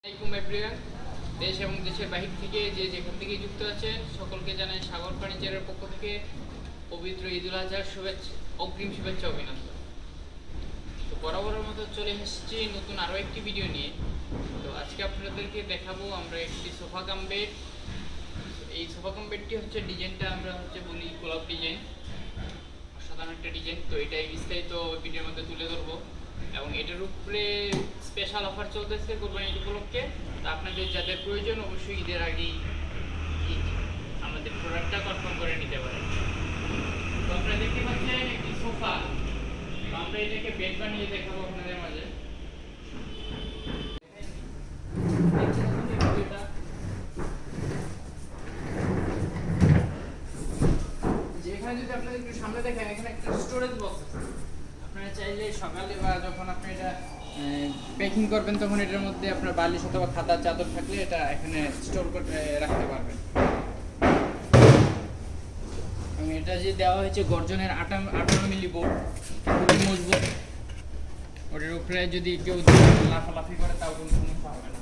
আসসালামু আলাইকুম দেশ এবং দেশের বাহির থেকে যেখান থেকে যুক্ত আছেন সকলকে জানাই সাগর ফার্নিচারের পক্ষ থেকে পবিত্র ঈদুল আজহার শুভেচ্ছা, অগ্রিম শুভেচ্ছা অভিনন্দন। তো বরাবরের মতো চলে এসেছি নতুন আরও একটি ভিডিও নিয়ে। তো আজকে আপনাদেরকে দেখাবো আমরা একটি সোফা কাম বেড। এই সোফা কাম বেডটি হচ্ছে ডিজাইনটা আমরা বলি গোলাপ ডিজাইন, সাধারণ একটা ডিজাইন। তো এটাই বিস্তারিত ভিডিওর মধ্যে তুলে ধরবো এবং এটার উপরে স্পেশাল অফার চলতেছে কোরবানি ঈদ উপলক্ষে। তো আপনাদের যাদের প্রয়োজন অবশ্যই ঈদের আগেই আমাদের প্রোডাক্টটা কনফার্ম করে নিতে পারেন। তো আপনারা দেখতে পাচ্ছেন একটি সোফা, তো আমরা এটাকে বেড বানিয়ে দেখাবো আপনাদের মাঝে। যেখানে যদি আপনাদের একটু সামনে দেখেন, এখানে একটা স্টোরেজ বক্স আছে। আপনারা চাইলে সকালে বা যখন আপনি এটা প্যাকিং করবেন তখন এটার মধ্যে আপনার বালিশ অথবা খাতা চাদর থাকলে এটা এখানে স্টোর করে রাখতে পারবেন। এবং এটা যে দেওয়া হয়েছে গর্জনের 58 মিলি বোর্ড, খুবই মজবুত। ওটার উপরে যদি কেউ লাফালাফি করে তাও কোনো সমস্যা হবে না।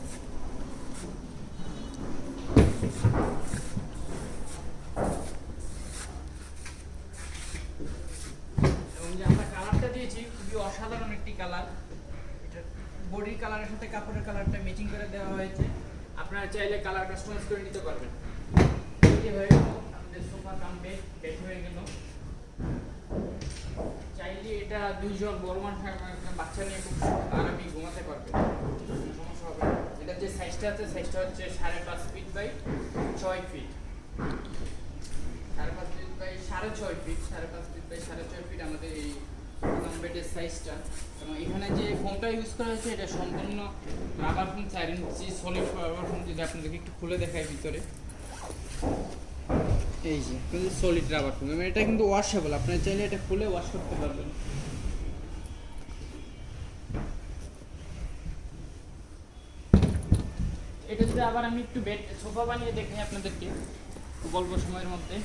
এবং যে আমরা কালারটা দিয়েছি খুবই অসাধারণ একটি কালার। এটা বডির কালারের সাথে কাপড়ের কালারটা ম্যাচিং করে দেওয়া হয়েছে। আপনারা চাইলে কালার কাস্টমাইজ করে নিতে পারবেন। এই হয়ে গেল আমাদের সোফা কাম বেড হয়ে গেল। চাইলে এটা দুইজন বড় মানুষ বাচ্চা নিয়ে খুব আরামে ঘুমাতে পারবে, সমস্যা হবে না। এটা যে সাইজটা আছে সাইজটা হচ্ছে 5.5 feet by 6 feet, 5.5 feet by 6.5 feet, 5.5 feet by 6.5 feet আমাদের এই বেডের সাইজটা। এবং এখানে যে ফোমটা ইউজ করা হয়েছে এটা সম্পূর্ণ রাবার ফোম, 4 ইঞ্চি সলিড রাবার ফোম। যদি আপনাদেরকে একটু খুলে দেখায় ভিতরে, এই যে কিন্তু সলিড রাবার ফোম, এবং এটা কিন্তু ওয়াশেবল। আপনারা চাইলে এটা খুলে ওয়াশ করতে পারবেন। এটা যদি আবার আমি একটু বেড সোফা বানিয়ে দেখাই আপনাদেরকে অল্প সময়ের মধ্যে।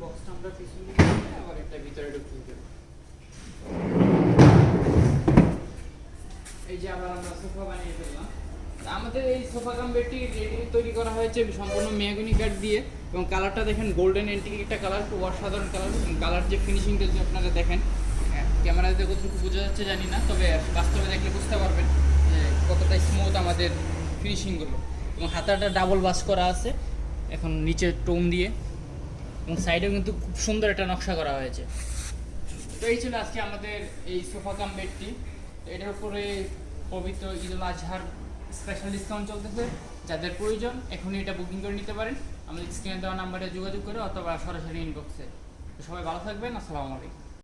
বক্সটা আমরা পিছনে আবার একটা ভিতরে ঢুকিয়ে দেব। এই যে আবার আমরা সোফা বানিয়ে ফেললাম। আমাদের এই সোফা কাম বেডটি তৈরি করা হয়েছে সম্পূর্ণ মেহগনি কাঠ দিয়ে, এবং কালারটা দেখেন গোল্ডেন এন্টিক একটা কালার, খুব অসাধারণ কালার। কালার যে ফিনিশিংটা যদি আপনারা দেখেন, ক্যামেরাতে কতটুকু বোঝা যাচ্ছে জানি না, তবে বাস্তবে দেখলে বুঝতে পারবেন যে কতটা স্মুথ আমাদের ফিনিশিংগুলো। এবং হাতাটা ডাবল বাস করা আছে এখন নিচে টোন দিয়ে, এবং সাইডেও কিন্তু খুব সুন্দর একটা নকশা করা হয়েছে। তো এই ছিল আজকে আমাদের এই সোফা কাম বেডটি। এটার উপরে পবিত্র ঈদুল আজহার স্পেশাল ডিসকাউন্ট চলতেছে। যাদের প্রয়োজন এখনই এটা বুকিং করে নিতে পারেন আমাদের স্ক্রিনে দেওয়া নাম্বারে যোগাযোগ করে, অথবা সরাসরি ইনবক্সে। তো সবাই ভালো থাকবেন। আসসালামু আলাইকুম।